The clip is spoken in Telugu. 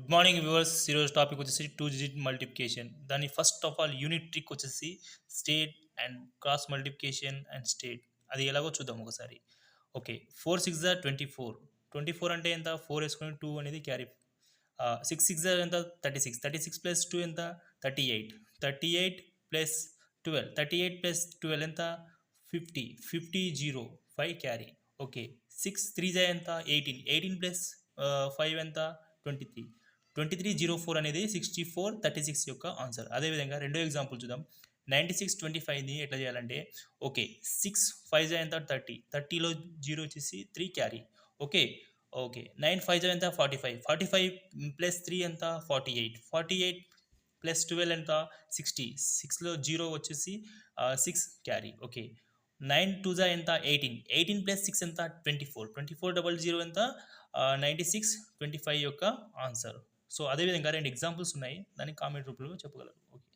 Good morning viewers. ఈరోజు టాపిక్ వచ్చేసి 2 డిజిట్ మల్టిప్లికేషన్. దాని first of all unit trick వచ్చేసి state and cross multiplication and state. అది ఎలాగో చూద్దాం ఒకసారి. ఓకే, 4 6 24 అంటే ఎంత? 4 వేసుకొని 2 అనేది క్యారీ. 6 6 ఎంత? 36. 36 ప్లస్ 2 ఎంత? 38. 38 ప్లస్ 12. 38 ప్లస్ 12 ఎంత? 50. 50 0 5 క్యారీ. ఓకే, 6 3 ఎంత? 18. 18 ప్లస్ 5 ఎంత? 23. 2304 అనేది 6436 యొక్క ఆన్సర్. అదేవిధంగా రెండో ఎగ్జాంపుల్ చూద్దాం. 9625ని ఎట్లా చేయాలంటే, ఓకే, 6 5 ఎంత? 30. 30లో 0 వచ్చేసి 3 క్యారీ. ఓకే ఓకే 9 5 ఎంత? 45. 45 ప్లస్ 3 ఎంత? 48. 48 ప్లస్ 12 ఎంత? 60. 6లో 0 వచ్చేసి 6 క్యారీ. ఓకే, 9 2 ఎంత? 18. 18 ప్లస్ 6 ఎంత? 24. 24 00 ఎంత? 96 25 యొక్క ఆన్సర్. సో అదేవిధంగా రెండు ఎగ్జాంపుల్స్ ఉన్నాయి, దాన్ని కామెంట్ రూపంలో చెప్పగలరు. ఓకే.